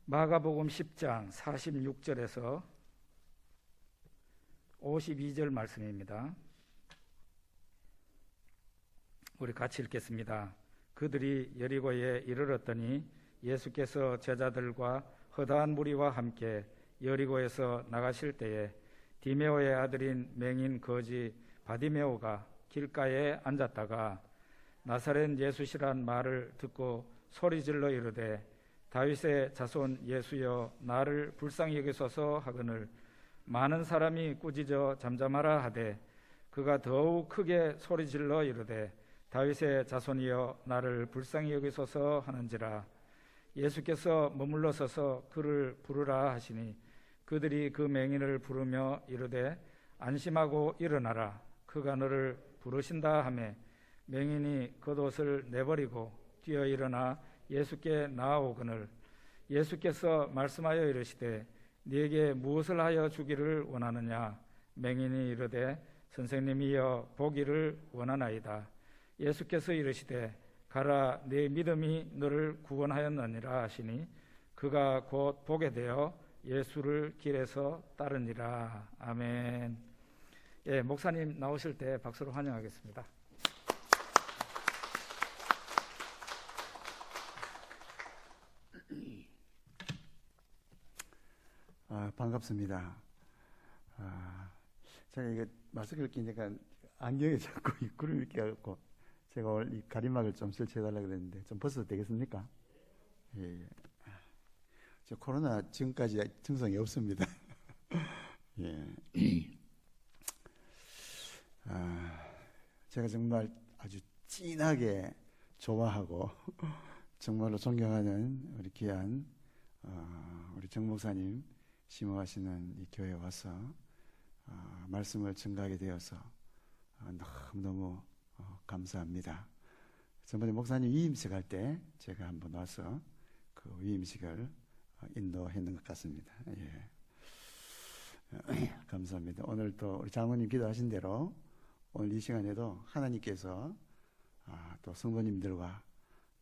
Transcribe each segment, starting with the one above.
마가복음 10장 46절에서 52절 말씀입니다. 우리 같이 읽겠습니다. 그들이 여리고에 이르렀더니 예수께서 제자들과 허다한 무리와 함께 여리고에서 나가실 때에 디메오의 아들인 맹인 거지 바디메오가 길가에 앉았다가 나사렛 예수시란 말을 듣고 소리질러 이르되 다윗의 자손 예수여 나를 불쌍히 여기소서 하거늘 많은 사람이 꾸짖어 잠잠하라 하되 그가 더욱 크게 소리질러 이르되 다윗의 자손이여 나를 불쌍히 여기소서 하는지라. 예수께서 머물러 서서 그를 부르라 하시니 그들이 그 맹인을 부르며 이르되 안심하고 일어나라 그가 너를 부르신다 하매 맹인이 겉옷을 내버리고 뛰어 일어나 예수께 나아오거늘 예수께서 말씀하여 이르시되 네게 무엇을 하여 주기를 원하느냐. 맹인이 이르되 선생님이여 보기를 원하나이다. 예수께서 이르시되 가라 네 믿음이 너를 구원하였느니라 하시니 그가 곧 보게 되어 예수를 길에서 따르니라. 아멘. 예, 목사님 나오실 때 박수로 환영하겠습니다. 반갑습니다. 제가 이게 마스크를 끼니까 안경에 자꾸 이 구름이 껴갖고 제가 오늘 이 가림막을 좀 설치해달라고 그랬는데 좀 벗어도 되겠습니까? 예. 저 코로나 지금까지 증상이 없습니다. 예. 제가 정말 아주 진하게 좋아하고 정말로 존경하는 우리 귀한 우리 정 목사님 심호하시는 이 교회에 와서 말씀을 증거하게 되어서 너무너무 감사합니다. 전번에 목사님 위임식 할 때 제가 한번 와서 그 위임식을 인도했는 것 같습니다. 예. 감사합니다. 오늘 또 우리 장로님 기도하신 대로 오늘 이 시간에도 하나님께서 또 성도님들과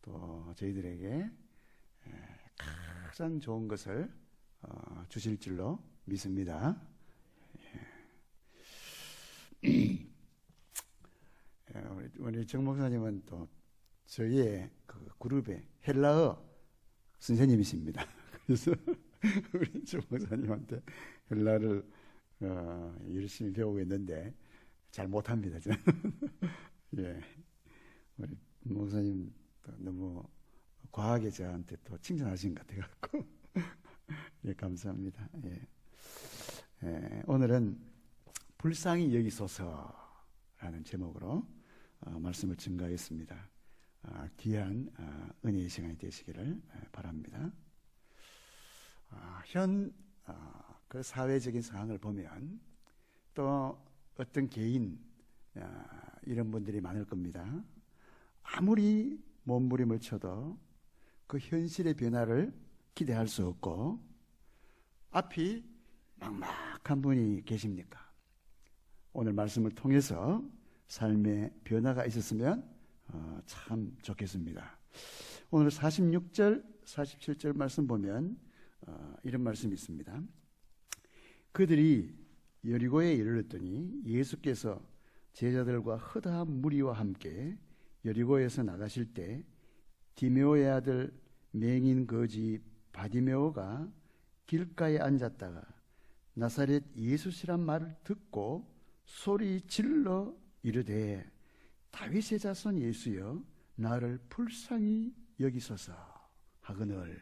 또 저희들에게 가장 좋은 것을 주실 줄로 믿습니다. 우리 정 목사님은 또 저희의 그 그룹의 헬라어 선생님이십니다. 그래서 우리 정 목사님한테 헬라를 열심히 배우고 있는데 잘 못합니다. 저는. 예, 우리 목사님 너무 과하게 저한테 또 칭찬하신 것 같아갖고 예, 감사합니다. 예. 오늘은 불쌍히 여기소서라는 제목으로 말씀을 증거하겠습니다. 귀한 은혜의 시간이 되시기를 바랍니다. 그 사회적인 상황을 보면 또 어떤 개인 이런 분들이 많을 겁니다. 아무리 몸부림을 쳐도 그 현실의 변화를 기대할 수 없고 앞이 막막한 분이 계십니까? 오늘 말씀을 통해서 삶의 변화가 있었으면 참 좋겠습니다. 오늘 46절, 47절 말씀 보면 이런 말씀이 있습니다. 그들이 여리고에 이르렀더니 예수께서 제자들과 허다한 무리와 함께 여리고에서 나가실 때 디메오의 아들 맹인 거지 바디메오가 길가에 앉았다가 나사렛 예수시란 말을 듣고 소리 질러 이르되 다윗의 자손 예수여 나를 불쌍히 여기소서 하거늘.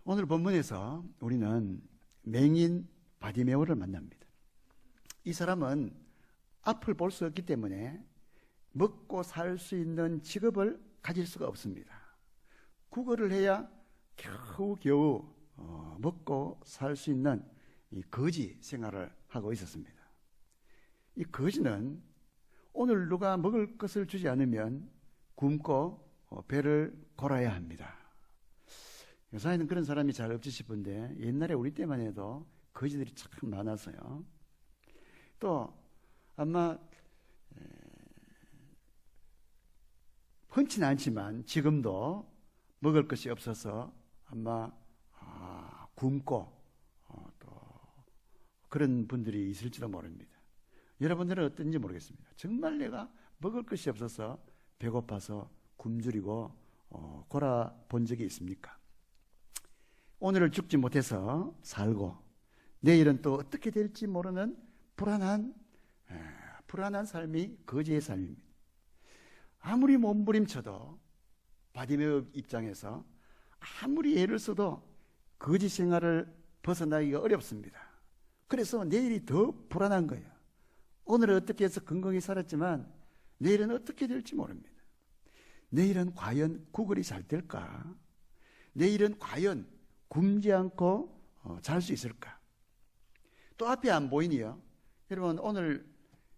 오늘 본문에서 우리는 맹인 바디메오를 만납니다. 이 사람은 앞을 볼 수 없기 때문에 먹고 살 수 있는 직업을 가질 수가 없습니다. 구걸을 해야 겨우겨우 먹고 살 수 있는 이 거지 생활을 하고 있었습니다. 이 거지는 오늘 누가 먹을 것을 주지 않으면 굶고 배를 골아야 합니다. 요사이는 그런 사람이 잘 없지 싶은데 옛날에 우리 때만 해도 거지들이 참 많았어요. 또 아마 흔치는 않지만 지금도 먹을 것이 없어서 아마 굶고 또 그런 분들이 있을지도 모릅니다. 여러분들은 어떤지 모르겠습니다. 정말 내가 먹을 것이 없어서 배고파서 굶주리고 골아본 적이 있습니까? 오늘을 죽지 못해서 살고 내일은 또 어떻게 될지 모르는 불안한 삶이 거지의 삶입니다. 아무리 몸부림쳐도 바디메오 입장에서 아무리 애를 써도 거지 생활을 벗어나기가 어렵습니다. 그래서 내일이 더 불안한 거예요. 오늘은 어떻게 해서 건강히 살았지만 내일은 어떻게 될지 모릅니다. 내일은 과연 구걸이 잘 될까? 내일은 과연 굶지 않고 잘 수 있을까? 또 앞이 안 보이니요. 여러분 오늘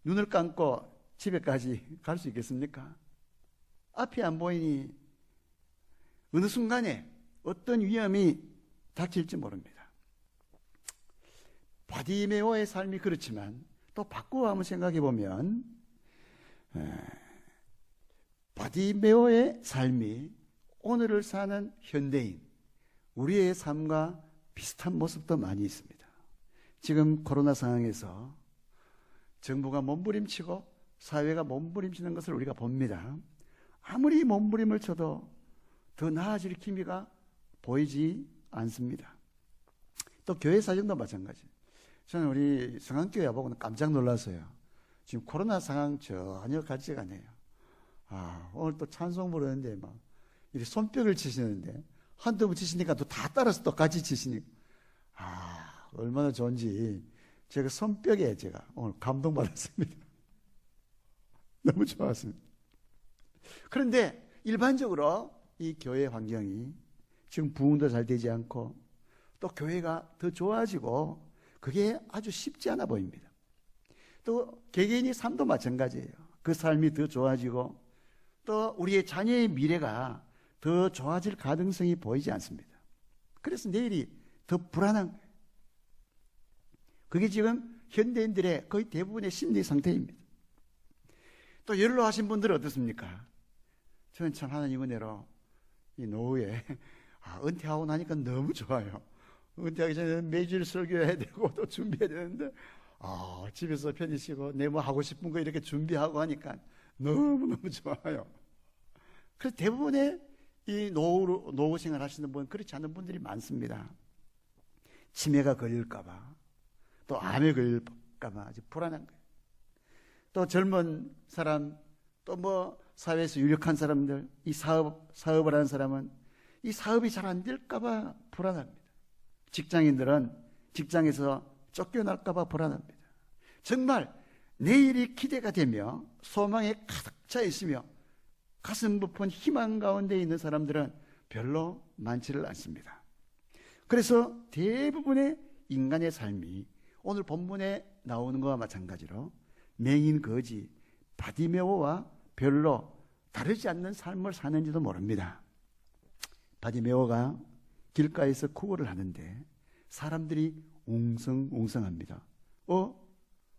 눈을 감고 집에까지 갈 수 있겠습니까? 앞이 안 보이니 어느 순간에 어떤 위험이 닥칠지 모릅니다. 바디메오의 삶이 그렇지만 또 바꾸어 한번 생각해 보면 바디메오의 삶이 오늘을 사는 현대인 우리의 삶과 비슷한 모습도 많이 있습니다. 지금 코로나 상황에서 정부가 몸부림치고 사회가 몸부림치는 것을 우리가 봅니다. 아무리 몸부림을 쳐도 더 나아질 기미가 보이지 않습니다. 또 교회 사정도 마찬가지. 저는 우리 성안교회 보고는 깜짝 놀랐어요. 지금 코로나 상황 전혀 같지가 않아요. 오늘 또 찬송 부르는데 막 이렇게 손뼉을 치시는데 한두 번 치시니까 또 다 따라서 또 같이 치시니까 얼마나 좋은지 제가 손뼉에 제가 오늘 감동받았습니다. 너무 좋았습니다. 그런데 일반적으로 이 교회 환경이 지금 부흥도 잘 되지 않고 또 교회가 더 좋아지고 그게 아주 쉽지 않아 보입니다. 또 개개인의 삶도 마찬가지예요. 그 삶이 더 좋아지고 또 우리의 자녀의 미래가 더 좋아질 가능성이 보이지 않습니다. 그래서 내일이 더 불안한 거예요. 그게 지금 현대인들의 거의 대부분의 심리 상태입니다. 또 연로하신 분들은 어떻습니까? 저는 참 하나님 은혜로 이 노후에 은퇴하고 나니까 너무 좋아요. 은퇴하기 전에 매주일 설교해야 되고 또 준비해야 되는데 집에서 편히 쉬고 내 뭐 하고 싶은 거 이렇게 준비하고 하니까 너무너무 좋아요. 그래서 대부분의 이 노후 생활 하시는 분 그렇지 않은 분들이 많습니다. 치매가 걸릴까봐 또 암에 걸릴까봐 아주 불안한 거예요. 또 젊은 사람 또 뭐 사회에서 유력한 사람들 이 사업을 하는 사람은 이 사업이 잘 안 될까봐 불안합니다. 직장인들은 직장에서 쫓겨날까봐 불안합니다. 정말 내일이 기대가 되며 소망에 가득 차 있으며 가슴 부푼 희망 가운데 있는 사람들은 별로 많지를 않습니다. 그래서 대부분의 인간의 삶이 오늘 본문에 나오는 것과 마찬가지로 맹인 거지 바디메오와 별로 다르지 않는 삶을 사는지도 모릅니다. 바디메오가 길가에서 구걸을 하는데 사람들이 웅성웅성합니다.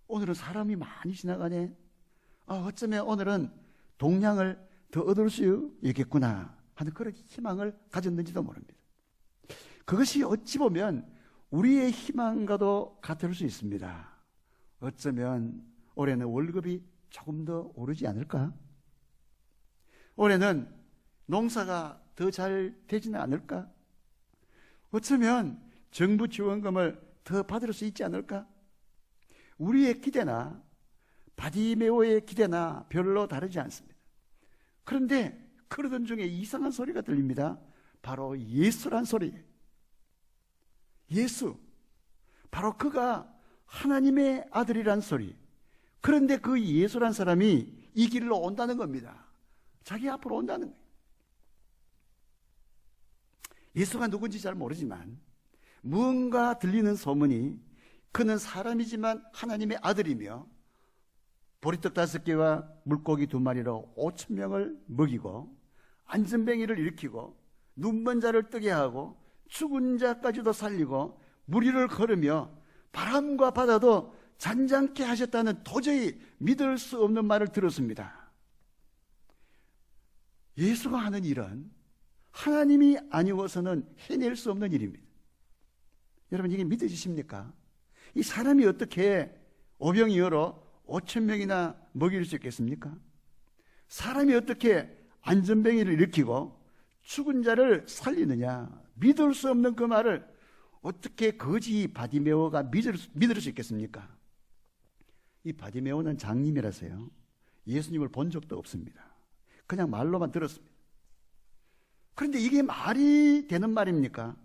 오늘은 사람이 많이 지나가네. 어쩌면 오늘은 동량을 더 얻을 수 있겠구나 하는 그런 희망을 가졌는지도 모릅니다. 그것이 어찌 보면 우리의 희망과도 같을 수 있습니다. 어쩌면 올해는 월급이 조금 더 오르지 않을까? 올해는 농사가 더 잘 되지는 않을까? 어쩌면 정부 지원금을 더 받을 수 있지 않을까? 우리의 기대나 바디메오의 기대나 별로 다르지 않습니다. 그런데 그러던 중에 이상한 소리가 들립니다. 바로 예수란 소리예요. 예수, 바로 그가 하나님의 아들이란 소리. 그런데 그 예수란 사람이 이 길로 온다는 겁니다. 자기 앞으로 온다는 거예요. 예수가 누군지 잘 모르지만 무언가 들리는 소문이 그는 사람이지만 하나님의 아들이며 보리떡 5개와 물고기 2마리로 5,000명을 먹이고 안전뱅이를 일으키고 눈먼 자를 뜨게 하고 죽은 자까지도 살리고 무리를 걸으며 바람과 바다도 잔잔케 하셨다는 도저히 믿을 수 없는 말을 들었습니다. 예수가 하는 일은 하나님이 아니고서는 해낼 수 없는 일입니다. 여러분, 이게 믿어지십니까? 이 사람이 어떻게 오병이어로 5,000명이나 먹일 수 있겠습니까? 사람이 어떻게 안전병이를 일으키고 죽은 자를 살리느냐? 믿을 수 없는 그 말을 어떻게 거지 바디메오가 믿을 수 있겠습니까? 이 바디메오는 장님이라서요, 예수님을 본 적도 없습니다. 그냥 말로만 들었습니다. 그런데 이게 말이 되는 말입니까?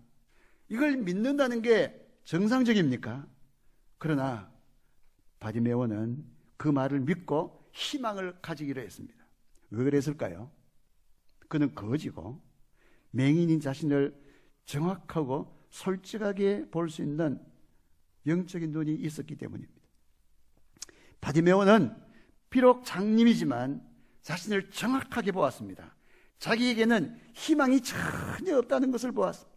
이걸 믿는다는 게 정상적입니까? 그러나 바디메오는 그 말을 믿고 희망을 가지기로 했습니다. 왜 그랬을까요? 그는 거지고 맹인인 자신을 정확하고 솔직하게 볼 수 있는 영적인 눈이 있었기 때문입니다. 바디메오는 비록 장님이지만 자신을 정확하게 보았습니다. 자기에게는 희망이 전혀 없다는 것을 보았습니다.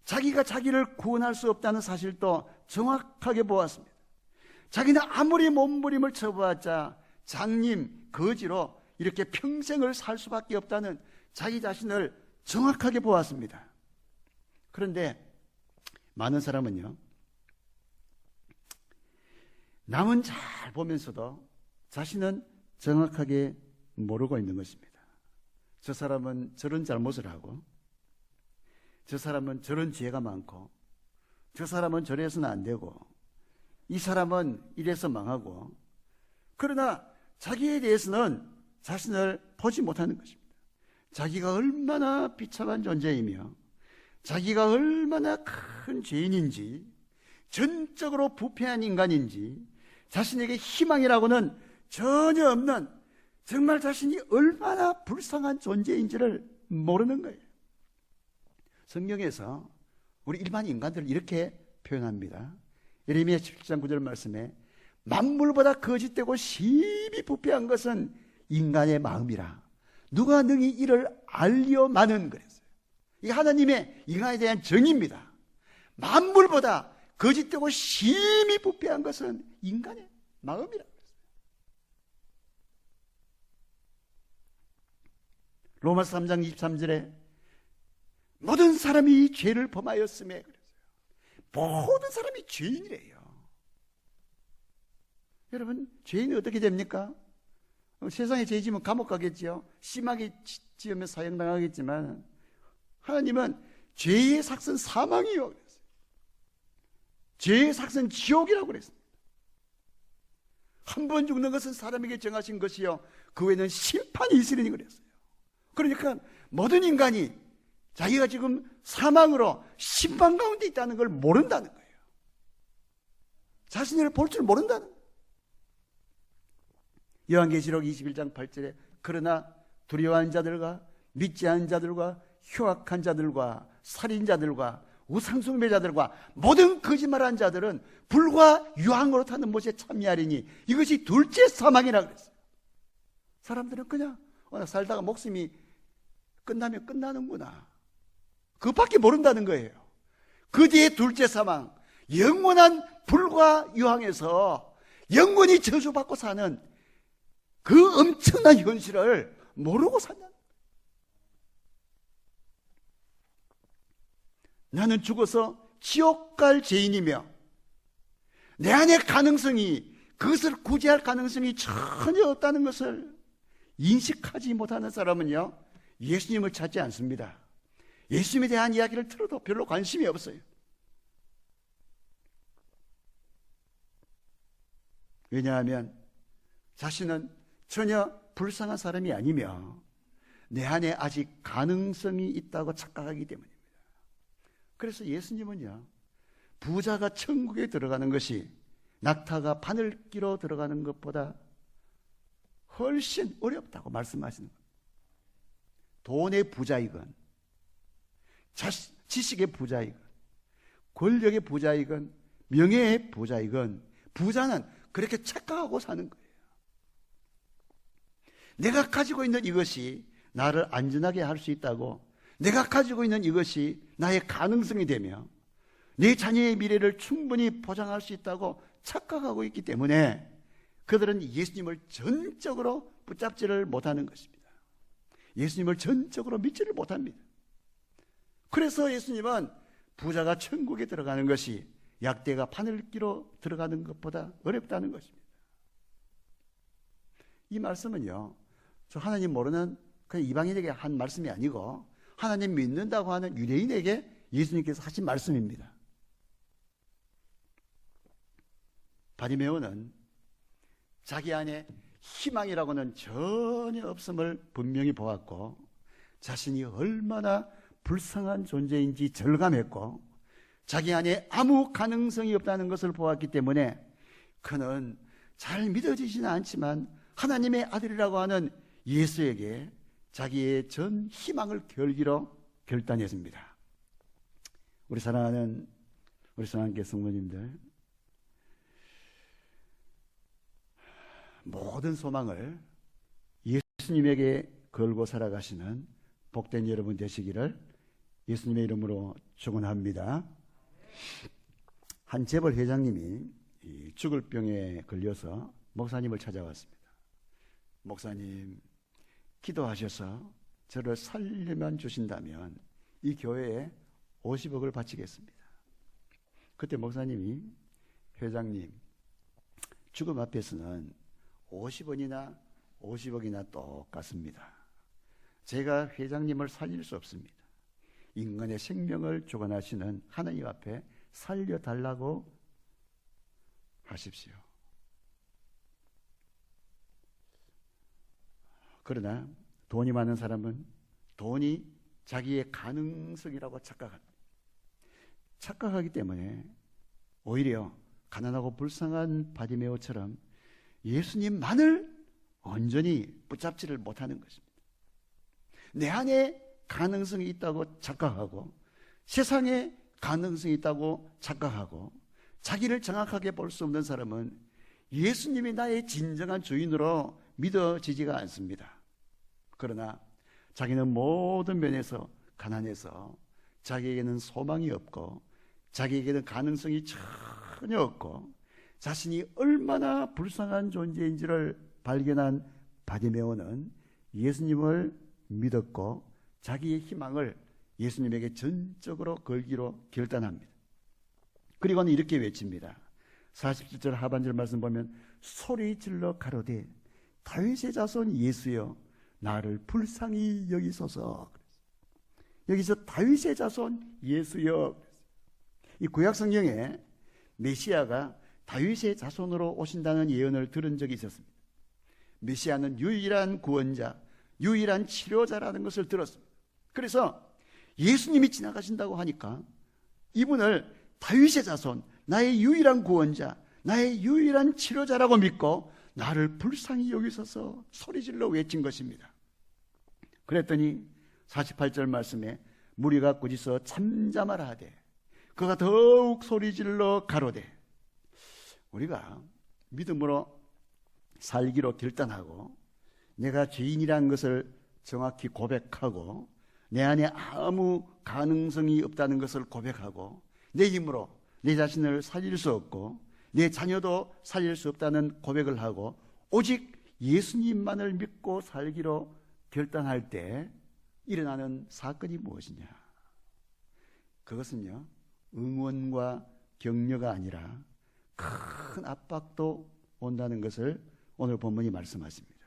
자기가 자기를 구원할 수 없다는 사실도 정확하게 보았습니다. 자기는 아무리 몸부림을 쳐보았자 장님, 거지로 이렇게 평생을 살 수밖에 없다는 자기 자신을 정확하게 보았습니다. 그런데 많은 사람은요, 남은 잘 보면서도 자신은 정확하게 모르고 있는 것입니다. 저 사람은 저런 잘못을 하고, 저 사람은 저런 죄가 많고, 저 사람은 저래서는 안 되고, 이 사람은 이래서 망하고, 그러나 자기에 대해서는 자신을 보지 못하는 것입니다. 자기가 얼마나 비참한 존재이며 자기가 얼마나 큰 죄인인지, 전적으로 부패한 인간인지, 자신에게 희망이라고는 전혀 없는, 정말 자신이 얼마나 불쌍한 존재인지를 모르는 거예요. 성경에서 우리 일반 인간들을 이렇게 표현합니다. 예레미야 17장 9절 말씀에 만물보다 거짓되고 심히 부패한 것은 인간의 마음이라 누가 능히 이를 알리오마는 그랬어요. 이게 하나님의 인간에 대한 정의입니다. 만물보다 거짓되고 심히 부패한 것은 인간의 마음이라 그랬어요. 로마서 3장 23절에 모든 사람이 죄를 범하였음에 그랬어요. 모든 사람이 죄인이래요. 여러분, 죄인이 어떻게 됩니까? 세상에 죄 지으면 감옥 가겠지요. 심하게 지으면 사형당하겠지만 하나님은 죄의 삭은 사망이요 그랬어요. 죄의 삭은 지옥이라고 그랬습니다. 한 번 죽는 것은 사람에게 정하신 것이요 그 외에는 심판이 있으리니 그랬어요. 그러니까 모든 인간이 자기가 지금 사망으로 심판 가운데 있다는 걸 모른다는 거예요. 자신을 볼 줄 모른다는 거예요. 요한계시록 21장 8절에 그러나 두려워한 자들과 믿지 않은 자들과 흉악한 자들과 살인자들과 우상숭배자들과 모든 거짓말한 자들은 불과 유황으로 타는 못에 참여하리니 이것이 둘째 사망이라 그랬어요. 사람들은 그냥 살다가 목숨이 끝나면 끝나는구나, 그것밖에 모른다는 거예요. 그 뒤에 둘째 사망, 영원한 불과 유황에서 영원히 저주받고 사는 그 엄청난 현실을 모르고 산다는 거예요. 나는 죽어서 지옥 갈 죄인이며 내 안에 가능성이, 그것을 구제할 가능성이 전혀 없다는 것을 인식하지 못하는 사람은요, 예수님을 찾지 않습니다. 예수님에 대한 이야기를 들어도 별로 관심이 없어요. 왜냐하면 자신은 전혀 불쌍한 사람이 아니며 내 안에 아직 가능성이 있다고 착각하기 때문입니다. 그래서 예수님은요, 부자가 천국에 들어가는 것이 낙타가 바늘 끼러 들어가는 것보다 훨씬 어렵다고 말씀하시는 겁니다. 돈의 부자이건 지식의 부자이건 권력의 부자이건 명예의 부자이건 부자는 그렇게 착각하고 사는 거예요. 내가 가지고 있는 이것이 나를 안전하게 할 수 있다고, 내가 가지고 있는 이것이 나의 가능성이 되며 내 자녀의 미래를 충분히 보장할 수 있다고 착각하고 있기 때문에 그들은 예수님을 전적으로 붙잡지를 못하는 것입니다. 예수님을 전적으로 믿지를 못합니다. 그래서 예수님은 부자가 천국에 들어가는 것이 약대가 바늘 끼로 들어가는 것보다 어렵다는 것입니다. 이 말씀은요, 저 하나님 모르는 그냥 이방인에게 한 말씀이 아니고 하나님 믿는다고 하는 유대인에게 예수님께서 하신 말씀입니다. 바리메오는 자기 안에 희망이라고는 전혀 없음을 분명히 보았고 자신이 얼마나 불쌍한 존재인지 절감했고 자기 안에 아무 가능성이 없다는 것을 보았기 때문에 그는 잘 믿어지지는 않지만 하나님의 아들이라고 하는 예수에게 자기의 전 희망을 걸기로 결단했습니다. 우리 사랑하는 교회 성도님들, 모든 소망을 예수님에게 걸고 살아가시는 복된 여러분 되시기를 예수님의 이름으로 축원합니다. 한 재벌 회장님이 죽을 병에 걸려서 목사님을 찾아왔습니다. 목사님, 기도하셔서 저를 살려만 주신다면 이 교회에 50억을 바치겠습니다. 그때 목사님이, 회장님, 죽음 앞에서는 50원이나 50억이나 똑같습니다. 제가 회장님을 살릴 수 없습니다. 인간의 생명을 주관하시는 하나님 앞에 살려달라고 하십시오. 그러나 돈이 많은 사람은 돈이 자기의 가능성이라고 착각합니다. 착각하기 때문에 오히려 가난하고 불쌍한 바디메오처럼 예수님만을 온전히 붙잡지를 못하는 것입니다. 내 안에 가능성이 있다고 착각하고 세상에 가능성이 있다고 착각하고 자기를 정확하게 볼 수 없는 사람은 예수님이 나의 진정한 주인으로 믿어지지가 않습니다. 그러나 자기는 모든 면에서 가난해서 자기에게는 소망이 없고 자기에게는 가능성이 전혀 없고 자신이 얼마나 불쌍한 존재인지를 발견한 바디메오는 예수님을 믿었고 자기의 희망을 예수님에게 전적으로 걸기로 결단합니다. 그리고는 이렇게 외칩니다. 47절 하반절 말씀 보면 소리 질러 가로되 다윗의 자손 예수여 나를 불쌍히 여기소서. 여기서 다윗의 자손 예수여, 이 구약 성경에 메시아가 다윗의 자손으로 오신다는 예언을 들은 적이 있었습니다. 메시아는 유일한 구원자, 유일한 치료자라는 것을 들었습니다. 그래서 예수님이 지나가신다고 하니까 이분을 다윗의 자손, 나의 유일한 구원자, 나의 유일한 치료자라고 믿고 나를 불쌍히 여기소서 소리질러 외친 것입니다. 그랬더니 48절 말씀에 무리가 꾸짖어 잠잠하라 하되 그가 더욱 소리질러 가로되. 우리가 믿음으로 살기로 결단하고 내가 죄인이라는 것을 정확히 고백하고 내 안에 아무 가능성이 없다는 것을 고백하고 내 힘으로 내 자신을 살릴 수 없고 내 자녀도 살릴 수 없다는 고백을 하고 오직 예수님만을 믿고 살기로 결단할 때 일어나는 사건이 무엇이냐? 그것은요, 응원과 격려가 아니라 큰 압박도 온다는 것을 오늘 본문이 말씀하십니다.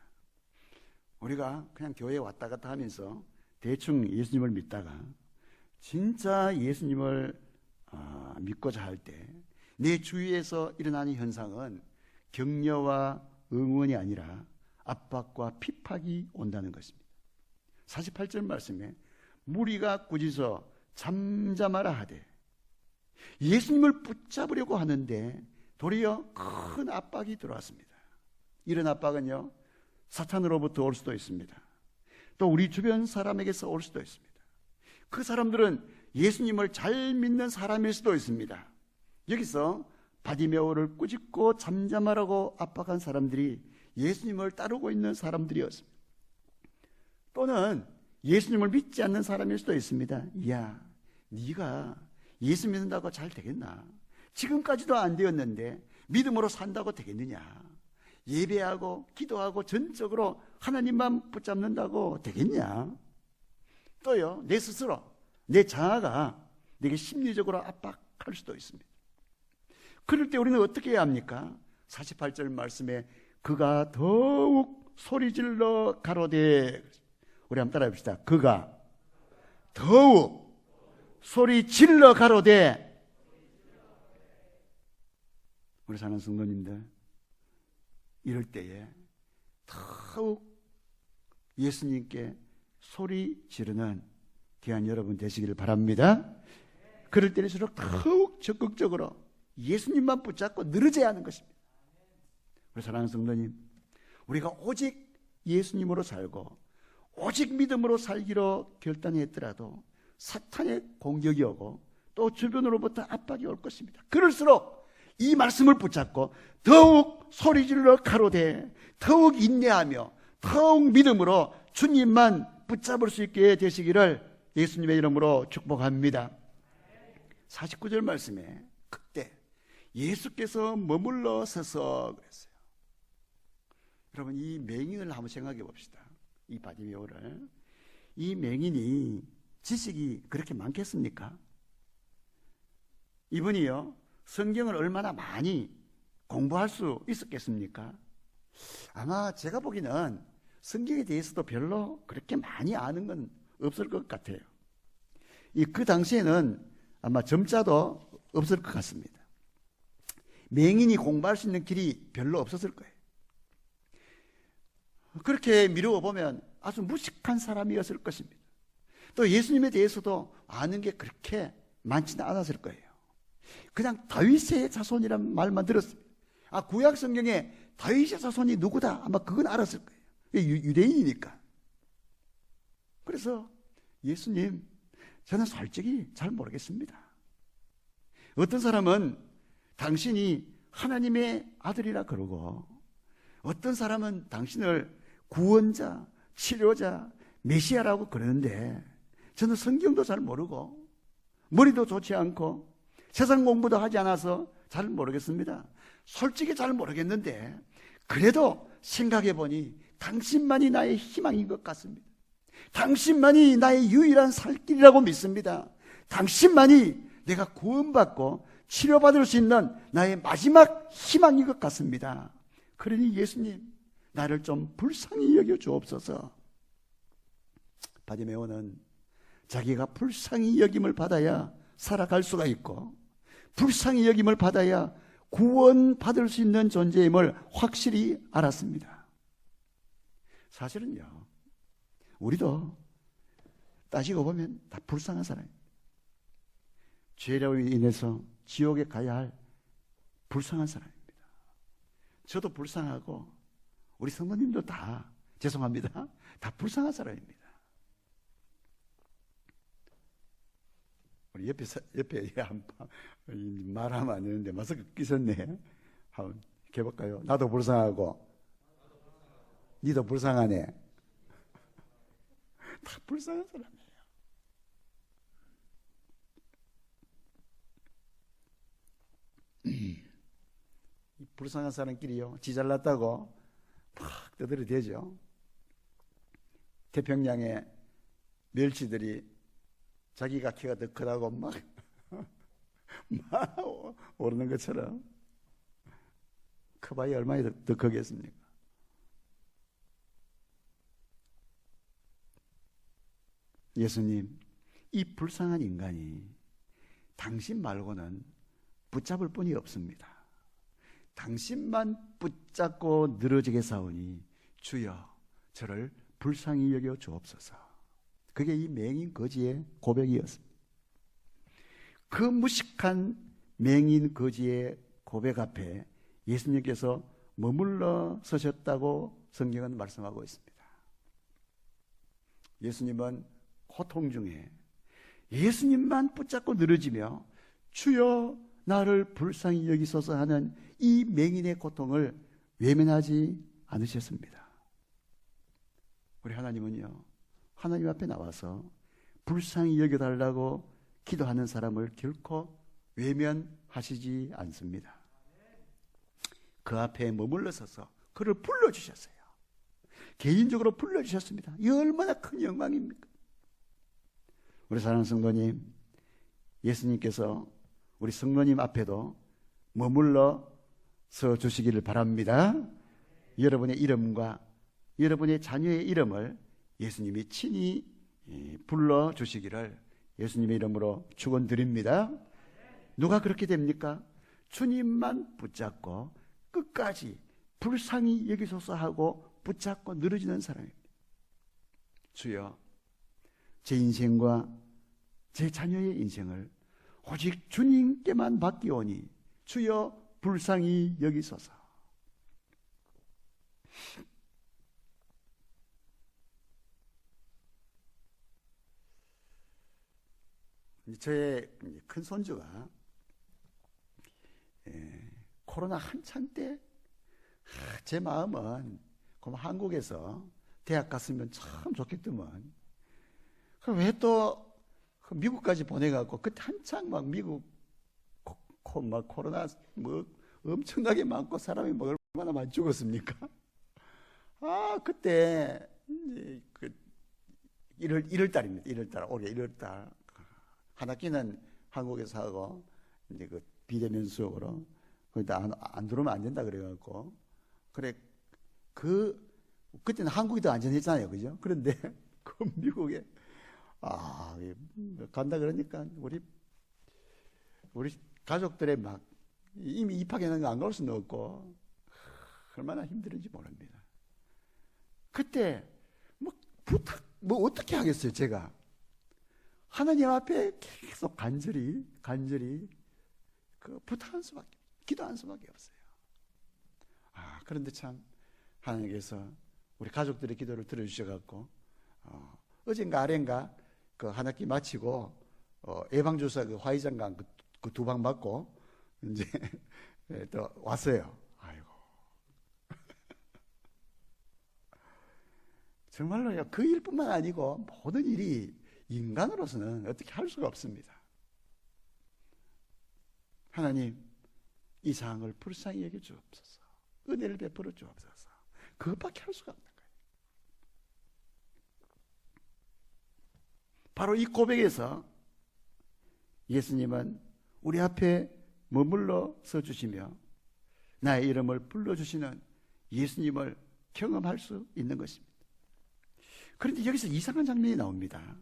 우리가 그냥 교회에 왔다 갔다 하면서 대충 예수님을 믿다가 진짜 예수님을 믿고자 할 때 내 주위에서 일어나는 현상은 격려와 응원이 아니라 압박과 핍박이 온다는 것입니다. 48절 말씀에 무리가 꾸짖어 잠잠하라 하되 예수님을 붙잡으려고 하는데 도리어 큰 압박이 들어왔습니다. 이런 압박은요, 사탄으로부터 올 수도 있습니다. 또 우리 주변 사람에게서 올 수도 있습니다. 그 사람들은 예수님을 잘 믿는 사람일 수도 있습니다. 여기서 바디메오를 꾸짖고 잠잠하라고 압박한 사람들이 예수님을 따르고 있는 사람들이었습니다. 또는 예수님을 믿지 않는 사람일 수도 있습니다. 야, 네가 예수 믿는다고 잘 되겠나? 지금까지도 안 되었는데 믿음으로 산다고 되겠느냐? 예배하고 기도하고 전적으로 하나님만 붙잡는다고 되겠냐? 또요, 내 스스로, 내 자아가 내게 심리적으로 압박할 수도 있습니다. 그럴 때 우리는 어떻게 해야 합니까? 48절 말씀에 그가 더욱 소리질러 가로되, 우리 한번 따라해 봅시다. 그가 더욱 소리질러 가로되. 우리 사는 성도님들, 이럴 때에 더욱 예수님께 소리 지르는 귀한 여러분 되시기를 바랍니다. 그럴 때일수록 더욱 적극적으로 예수님만 붙잡고 늘어져야 하는 것입니다. 우리 사랑하는 성도님, 우리가 오직 예수님으로 살고 오직 믿음으로 살기로 결단했더라도 사탄의 공격이 오고 또 주변으로부터 압박이 올 것입니다. 그럴수록 이 말씀을 붙잡고 더욱 소리질러 가로되, 더욱 인내하며 더욱 믿음으로 주님만 붙잡을 수 있게 되시기를 예수님의 이름으로 축복합니다. 49절 말씀에 그때 예수께서 머물러 서서 그랬어요. 여러분, 이 맹인을 한번 생각해 봅시다. 이 바디메오를. 이 맹인이 지식이 그렇게 많겠습니까? 이분이요, 성경을 얼마나 많이 공부할 수 있었겠습니까? 아마 제가 보기에는 성경에 대해서도 별로 그렇게 많이 아는 건 없을 것 같아요. 그 당시에는 아마 점자도 없을 것 같습니다. 맹인이 공부할 수 있는 길이 별로 없었을 거예요. 그렇게 미루어 보면 아주 무식한 사람이었을 것입니다. 또 예수님에 대해서도 아는 게 그렇게 많지는 않았을 거예요. 그냥 다윗의 자손이란 말만 들었어요. 구약 성경에 다윗의 자손이 누구다? 아마 그건 알았을 거예요. 유대인이니까. 그래서 예수님, 저는 솔직히 잘 모르겠습니다. 어떤 사람은 당신이 하나님의 아들이라 그러고, 어떤 사람은 당신을 구원자, 치료자, 메시아라고 그러는데, 저는 성경도 잘 모르고 머리도 좋지 않고 세상 공부도 하지 않아서 잘 모르겠습니다. 솔직히 잘 모르겠는데 그래도 생각해 보니 당신만이 나의 희망인 것 같습니다. 당신만이 나의 유일한 살 길이라고 믿습니다. 당신만이 내가 구원받고 치료받을 수 있는 나의 마지막 희망인 것 같습니다. 그러니 예수님, 나를 좀 불쌍히 여겨 주옵소서. 바디메오는 자기가 불쌍히 여김을 받아야 살아갈 수가 있고, 불쌍히 여김을 받아야 구원받을 수 있는 존재임을 확실히 알았습니다. 사실은요, 우리도 따지고 보면 다 불쌍한 사람입니다. 죄로 인해서 지옥에 가야 할 불쌍한 사람입니다. 저도 불쌍하고 우리 성도님도 다, 죄송합니다, 다 불쌍한 사람입니다. 우리 옆에 말하면 안 되는데 마스크 끼셨네. 한번 해볼까요? 나도 불쌍하고 니도 불쌍하네. 다 불쌍한 사람이에요. 이 불쌍한 사람끼리요, 지 잘났다고 팍 떠들어대죠. 태평양의 멸치들이 자기가 키가 더 크다고 막 오르는 것처럼, 커봐야 얼마나 더 크겠습니까? 예수님, 이 불쌍한 인간이 당신 말고는 붙잡을 뿐이 없습니다. 당신만 붙잡고 늘어지게 사오니 주여, 저를 불쌍히 여겨 주옵소서. 그게 이 맹인 거지의 고백이었습니다. 그 무식한 맹인 거지의 고백 앞에 예수님께서 머물러 서셨다고 성경은 말씀하고 있습니다. 예수님은 고통 중에 예수님만 붙잡고 늘어지며 주여 나를 불쌍히 여기소서 하는 이 맹인의 고통을 외면하지 않으셨습니다. 우리 하나님은요, 하나님 앞에 나와서 불쌍히 여겨달라고 기도하는 사람을 결코 외면하시지 않습니다. 그 앞에 머물러 서서 그를 불러주셨어요. 개인적으로 불러주셨습니다. 이 얼마나 큰 영광입니까? 우리 사랑하는 성도님, 예수님께서 우리 성도님 앞에도 머물러 서 주시기를 바랍니다. 여러분의 이름과 여러분의 자녀의 이름을 예수님이 친히 불러주시기를 예수님의 이름으로 축원드립니다. 누가 그렇게 됩니까? 주님만 붙잡고 끝까지 불쌍히 여기소서 하고 붙잡고 늘어지는 사람입니다. 주여, 제 인생과 제 자녀의 인생을 오직 주님께만 맡기오니 주여 불쌍히 여기소서. 저의 큰 손주가 코로나 한창 때 제 마음은 한국에서 대학 갔으면 참 좋겠더만 왜 또 미국까지 보내갖고 그때 한창 막 미국 막 코로나 뭐 엄청나게 많고 사람이 뭐 얼마나 많이 죽었습니까? 그때 그 1월 달입니다. 1월 달 올해 1월 달 한 학기는 한국에서 하고 이제 그 비대면 수업으로 거기다 안 들어오면 안 된다 그래갖고 그래 그때는 한국이 더 안전했잖아요, 그죠? 그런데 그 미국에 간다 그러니까 우리 가족들의 막 이미 입학해놓은 거 안 갈 수는 없고 얼마나 힘들은지 모릅니다. 그때 뭐 어떻게 하겠어요, 제가? 하나님 앞에 계속 간절히 부탁한 수밖에, 기도한 수밖에 없어요. 그런데 참 하나님께서 우리 가족들의 기도를 들어주셔갖고 어젠가 아ren가 그 한 학기 마치고 예방주사 그 화이장관 그 2방 맞고 이제 또 왔어요. 아이고 정말로요. 그 일뿐만 아니고 모든 일이 인간으로서는 어떻게 할 수가 없습니다. 하나님, 이 상황을 불쌍히 여겨 주옵소서. 은혜를 베풀어 주옵소서. 그것밖에 할 수가 없는 거예요. 바로 이 고백에서 예수님은 우리 앞에 머물러 서 주시며 나의 이름을 불러주시는 예수님을 경험할 수 있는 것입니다. 그런데 여기서 이상한 장면이 나옵니다.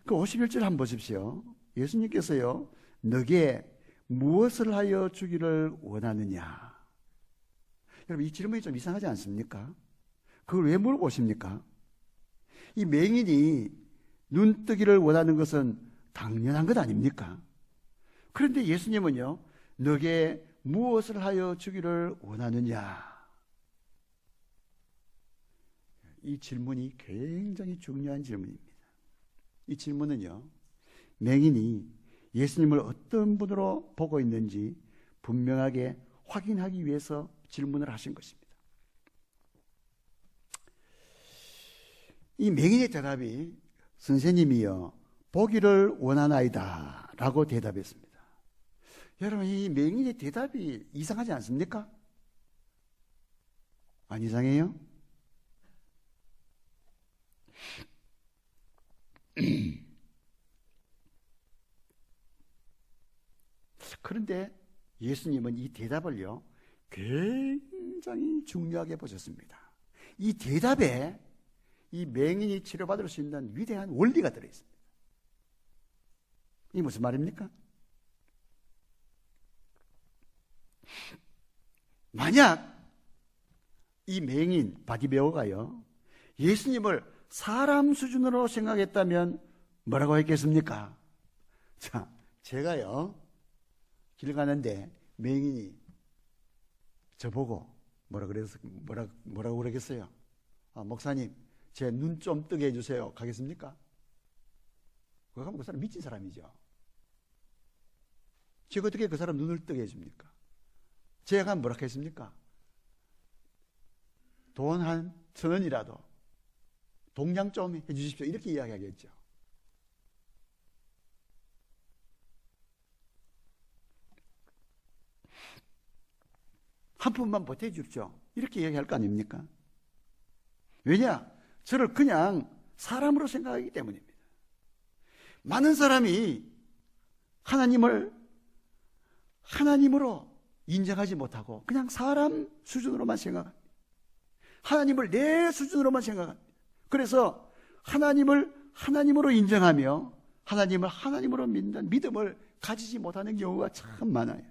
그 51절 한번 보십시오. 예수님께서요, 너게 무엇을 하여 주기를 원하느냐? 여러분, 이 질문이 좀 이상하지 않습니까? 그걸 왜 물어보십니까? 이 맹인이 눈뜨기를 원하는 것은 당연한 것 아닙니까? 그런데 예수님은요, 너게 무엇을 하여 주기를 원하느냐? 이 질문이 굉장히 중요한 질문입니다. 이 질문은요, 맹인이 예수님을 어떤 분으로 보고 있는지 분명하게 확인하기 위해서 질문을 하신 것입니다. 이 맹인의 대답이 선생님이여 보기를 원하나이다 라고 대답했습니다. 여러분, 이 맹인의 대답이 이상하지 않습니까? 안 이상해요? 그런데 예수님은 이 대답을요, 굉장히 중요하게 보셨습니다. 이 대답에 이 맹인이 치료받을 수 있는 위대한 원리가 들어있습니다. 이게 무슨 말입니까? 만약 이 맹인 바디메오가요, 예수님을 사람 수준으로 생각했다면 뭐라고 했겠습니까? 자, 제가요 길 가는데 맹인이 저보고 뭐라고 그러겠어요? 목사님, 제 눈 좀 뜨게 해주세요. 가겠습니까? 그거 하면 그 사람 미친 사람이죠. 제가 어떻게 그 사람 눈을 뜨게 해줍니까? 제가 가면 뭐라고 했습니까? 돈 한 1,000원이라도 동양 좀 해주십시오. 이렇게 이야기하겠죠. 한 푼만 보태주십시오. 이렇게 얘기할 거 아닙니까? 왜냐? 저를 그냥 사람으로 생각하기 때문입니다. 많은 사람이 하나님을 하나님으로 인정하지 못하고 그냥 사람 수준으로만 생각합니다. 하나님을 내 수준으로만 생각합니다. 그래서 하나님을 하나님으로 인정하며 하나님을 하나님으로 믿는 믿음을 가지지 못하는 경우가 참 많아요.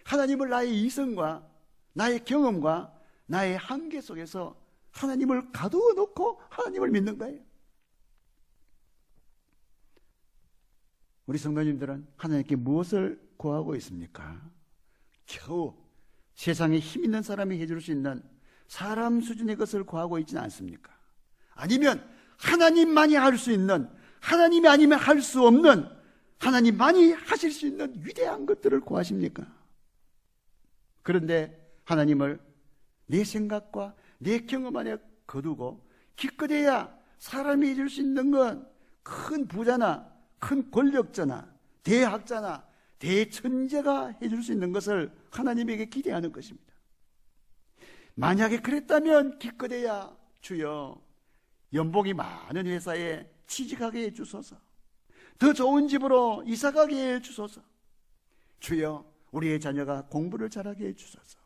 하나님을 나의 이성과 나의 경험과 나의 한계 속에서 하나님을 가두어 놓고 하나님을 믿는 거예요. 우리 성도님들은 하나님께 무엇을 구하고 있습니까? 겨우 세상에 힘 있는 사람이 해줄 수 있는 사람 수준의 것을 구하고 있지는 않습니까? 아니면 하나님만이 할 수 있는, 하나님이 아니면 할 수 없는, 하나님만이 하실 수 있는 위대한 것들을 구하십니까? 그런데 하나님을 내 생각과 내 경험 안에 거두고 기껏해야 사람이 해줄 수 있는 건 큰 부자나 큰 권력자나 대학자나 대천재가 해줄 수 있는 것을 하나님에게 기대하는 것입니다. 만약에 그랬다면 기껏해야 주여 연봉이 많은 회사에 취직하게 해주소서, 더 좋은 집으로 이사가게 해주소서, 주여 우리의 자녀가 공부를 잘하게 해주소서.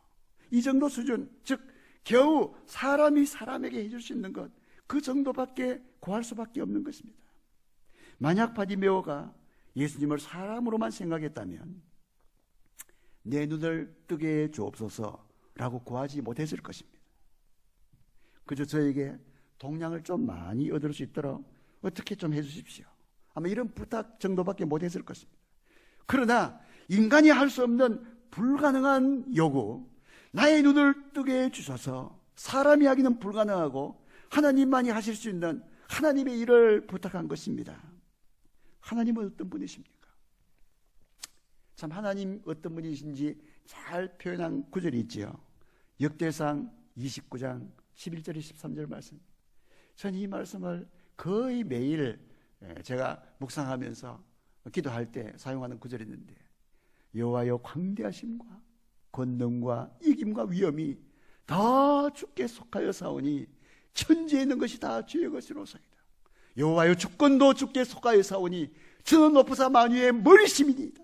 이 정도 수준, 즉 겨우 사람이 사람에게 해줄 수 있는 것, 그 정도밖에 구할 수밖에 없는 것입니다. 만약 바디메오가 예수님을 사람으로만 생각했다면 내 눈을 뜨게 해 주옵소서라고 구하지 못했을 것입니다. 그저 저에게 동량을 좀 많이 얻을 수 있도록 어떻게 좀 해주십시오, 아마 이런 부탁 정도밖에 못했을 것입니다. 그러나 인간이 할 수 없는 불가능한 요구, 나의 눈을 뜨게 해주셔서 사람이 하기는 불가능하고 하나님만이 하실 수 있는 하나님의 일을 부탁한 것입니다. 하나님은 어떤 분이십니까? 참 하나님 어떤 분이신지 잘 표현한 구절이 있지요. 역대상 29장 11절 13절 말씀. 저는 이 말씀을 거의 매일 제가 묵상하면서 기도할 때 사용하는 구절이 있는데, 여호와여 광대하심과 권능과 이김과 위엄이 다 주께 속하여 사오니 천지에 있는 것이 다 주의 것이로소이다. 여호와여 주권도 주께 속하여 사오니 주는 높으사 만유의 머리심이니이다.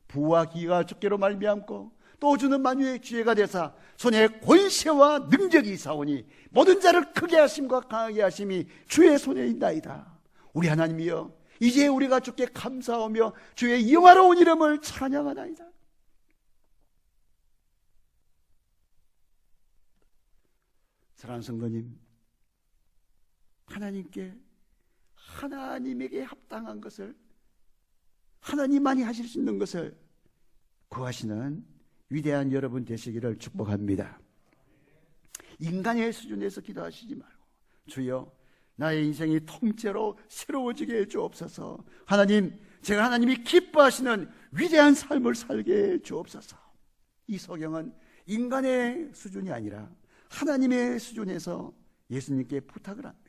부와 기가 주께로 말미암고 또 주는 만유의 주예가 되사 손에 권세와 능력이 있사오니 모든 자를 크게 하심과 강하게 하심이 주의 손에 있나이다. 우리 하나님이여, 이제 우리가 주께 감사하며 주의 영화로운 이름을 찬양하나이다. 사랑하는 성도님, 하나님에게 합당한 것을, 하나님만이 하실 수 있는 것을 구하시는 위대한 여러분 되시기를 축복합니다. 인간의 수준에서 기도하시지 말고 주여 나의 인생이 통째로 새로워지게 해주옵소서. 하나님, 제가 하나님이 기뻐하시는 위대한 삶을 살게 해주옵소서. 이 소경은 인간의 수준이 아니라 하나님의 수준에서 예수님께 부탁을 합니다.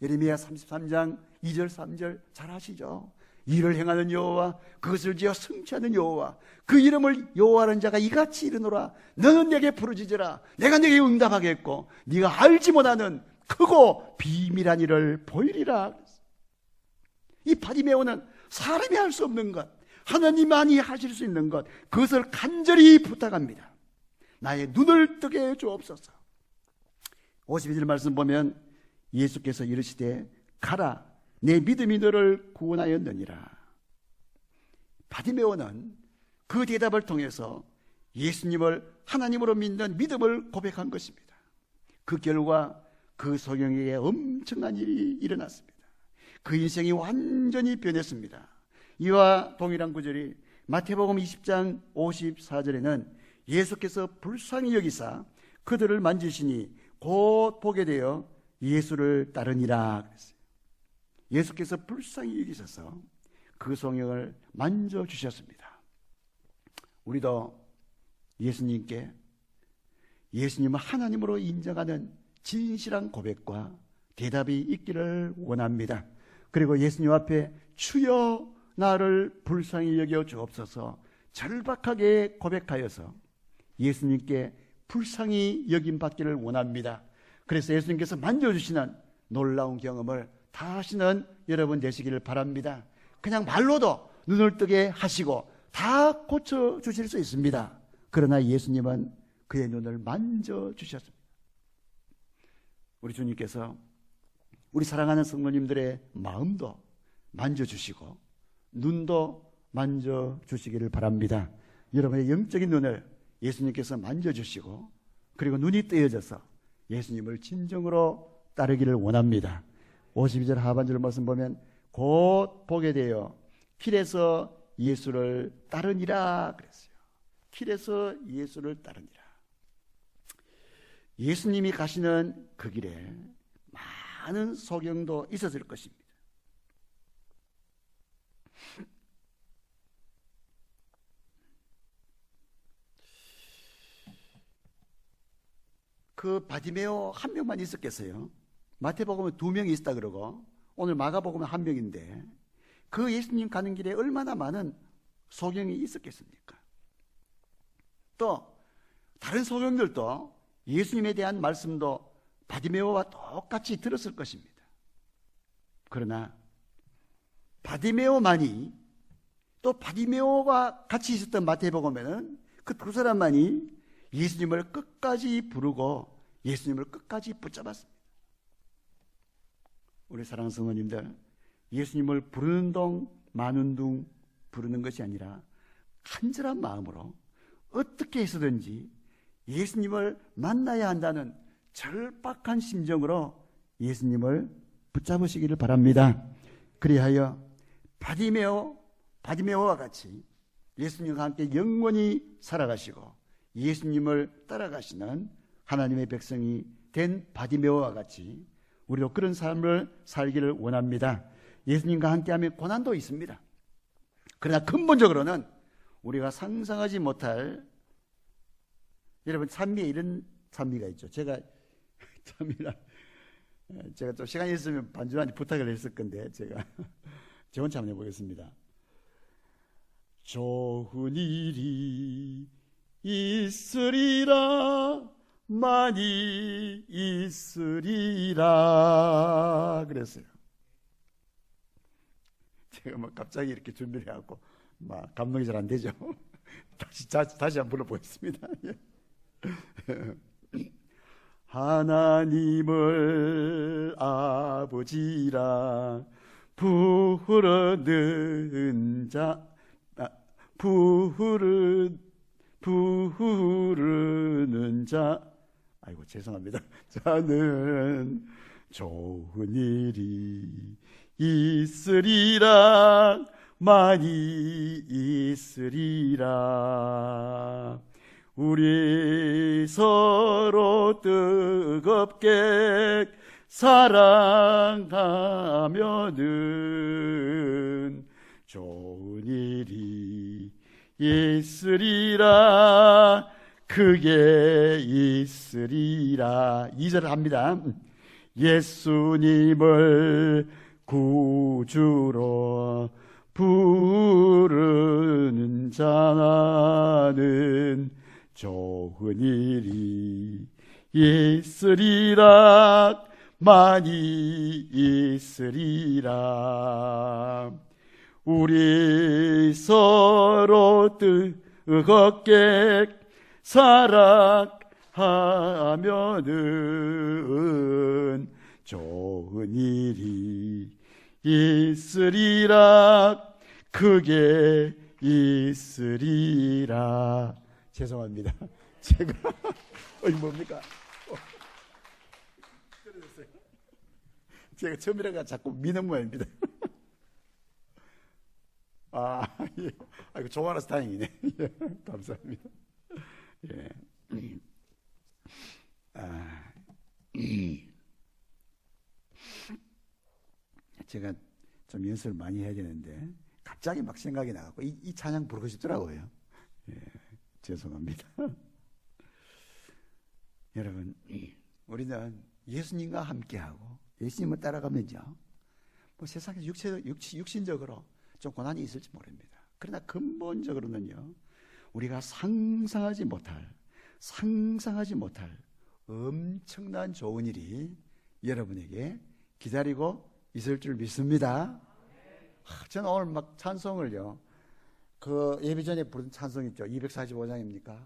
예레미야 33장 2절 3절 잘 아시죠? 일을 행하는 여호와, 그것을 지어 성취하는 여호와, 그 이름을 여호와라는 자가 이같이 이르노라. 너는 내게 부르짖으라. 내가 내게 응답하겠고 네가 알지 못하는 크고 비밀한 일을 보이리라. 이 바디메오는 사람이 할 수 없는 것, 하나님만이 하실 수 있는 것, 그것을 간절히 부탁합니다. 나의 눈을 뜨게 해 주옵소서. 52절 말씀 보면 예수께서 이르시되 가라, 내 믿음이 너를 구원하였느니라. 바디메오는 그 대답을 통해서 예수님을 하나님으로 믿는 믿음을 고백한 것입니다. 그 결과 그 소경에게 엄청난 일이 일어났습니다. 그 인생이 완전히 변했습니다. 이와 동일한 구절이 마태복음 20장 54절에는 예수께서 불쌍히 여기사 그들을 만지시니 곧 보게 되어 예수를 따르니라 그랬어요. 예수께서 불쌍히 여기셔서 그 소경을 만져주셨습니다. 우리도 예수님께 예수님을 하나님으로 인정하는 진실한 고백과 대답이 있기를 원합니다. 그리고 예수님 앞에 주여 나를 불쌍히 여겨 주옵소서 절박하게 고백하여서 예수님께 불쌍히 여김받기를 원합니다. 그래서 예수님께서 만져주시는 놀라운 경험을 다 하시는 여러분 되시기를 바랍니다. 그냥 말로도 눈을 뜨게 하시고 다 고쳐주실 수 있습니다. 그러나 예수님은 그의 눈을 만져주셨습니다. 우리 주님께서 우리 사랑하는 성도님들의 마음도 만져주시고 눈도 만져주시기를 바랍니다. 여러분의 영적인 눈을 예수님께서 만져주시고 그리고 눈이 뜨여져서 예수님을 진정으로 따르기를 원합니다. 52절 하반절 말씀 보면 곧 보게 되어 길에서 예수를 따르니라 그랬어요. 길에서 예수를 따르니라. 예수님이 가시는 그 길에 많은 소경도 있었을 것입니다. 그 바디메오 한 명만 있었겠어요? 마태복음에 2명이 있다 그러고 오늘 마가복음에 1명인데 그 예수님 가는 길에 얼마나 많은 소경이 있었겠습니까? 또 다른 소경들도 예수님에 대한 말씀도 바디메오와 똑같이 들었을 것입니다. 그러나 바디메오만이 또 바디메오와 같이 있었던 마태복음에는 그 두 사람만이 예수님을 끝까지 부르고 예수님을 끝까지 붙잡았습니다. 우리 사랑하는 성도님들, 예수님을 부르는 동 마는 둥 부르는 것이 아니라 간절한 마음으로 어떻게 해서든지 예수님을 만나야 한다는 절박한 심정으로 예수님을 붙잡으시기를 바랍니다. 그리하여 바디메오와 같이 예수님과 함께 영원히 살아가시고 예수님을 따라가시는 하나님의 백성이 된 바디메오와 같이 우리도 그런 삶을 살기를 원합니다. 예수님과 함께하면 고난도 있습니다. 그러나 근본적으로는 우리가 상상하지 못할, 여러분 찬미에 이런 찬미가 있죠. 제가 또 시간이 있으면 반주한테 부탁을 했을 건데 제가 제 혼자 한번 해보겠습니다. 좋은 일이 있으리라 많이 있으리라 그랬어요. 제가 뭐 갑자기 이렇게 준비를 해갖고 막 감동이 잘 안 되죠. 다시 한번 불러보겠습니다. 하나님을 아버지라 부르는 자, 부르는 자, 아이고 죄송합니다. 자는 좋은 일이 있으리라 많이 있으리라. 우리 서로 뜨겁게 사랑하면은 좋은 일이 있으리라 크게 있으리라. 2절 합니다. 예수님을 구주로 부르는 자는 좋은 일이 있으리라 많이 있으리라. 우리 서로 뜨겁게 사랑하면은 좋은 일이 있으리라 크게 있으리라. 죄송합니다. 제가 뭡니까? 제가 처음이라가 자꾸 미는 모양입니다. 예. 아이고, 좋아라서 다행이네. 예, 감사합니다. 예. 제가 좀 연습을 많이 해야 되는데 갑자기 막 생각이 나갖고 이 찬양 부르고 싶더라고요. 예, 죄송합니다. 여러분, 우리는 예수님과 함께하고 예수님을 따라가면요, 뭐 세상에서 육신적으로 좀 고난이 있을지 모릅니다. 그러나 근본적으로는요, 우리가 상상하지 못할 상상하지 못할 엄청난 좋은 일이 여러분에게 기다리고 있을 줄 믿습니다. 저는 오늘 막 찬송을요, 그 예배 전에 부른 찬송 있죠. 245장입니까?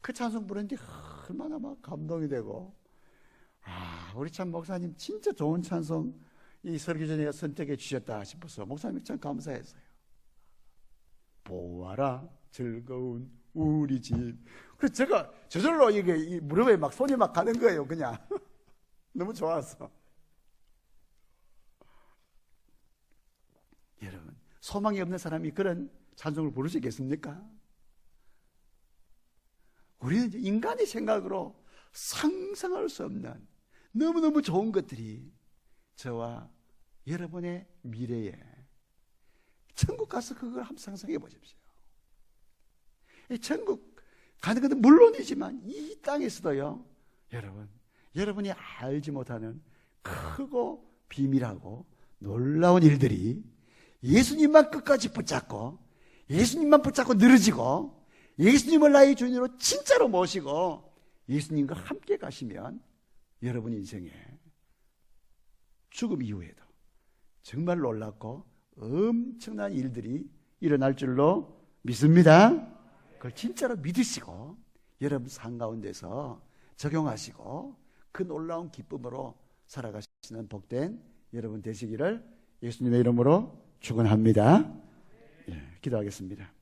그 찬송 부르는데 얼마나 막 감동이 되고, 우리 참 목사님 진짜 좋은 찬송 이 설교 전에 선택해 주셨다 싶어서 목사님 참 감사했어요. 보아라 즐거운 우리 집. 그래서 제가 저절로 이게 이 무릎에 막 손이 막 가는 거예요, 그냥. 너무 좋았어. 여러분, 소망이 없는 사람이 그런 찬송을 부를 수 있겠습니까? 우리는 이제 인간의 생각으로 상상할 수 없는 너무너무 좋은 것들이 저와 여러분의 미래에, 천국 가서 그걸 한번 상상해 보십시오. 천국 가는 것은 물론이지만 이 땅에서도요, 여러분이 알지 못하는 크고 비밀하고 놀라운 일들이 예수님만 끝까지 붙잡고, 예수님만 붙잡고 늘어지고, 예수님을 나의 주인으로 진짜로 모시고 예수님과 함께 가시면 여러분 인생에 죽음 이후에도 정말 놀랍고 엄청난 일들이 일어날 줄로 믿습니다. 그걸 진짜로 믿으시고 여러분 삶 가운데서 적용하시고 그 놀라운 기쁨으로 살아가시는 복된 여러분 되시기를 예수님의 이름으로 축원합니다. 기도하겠습니다.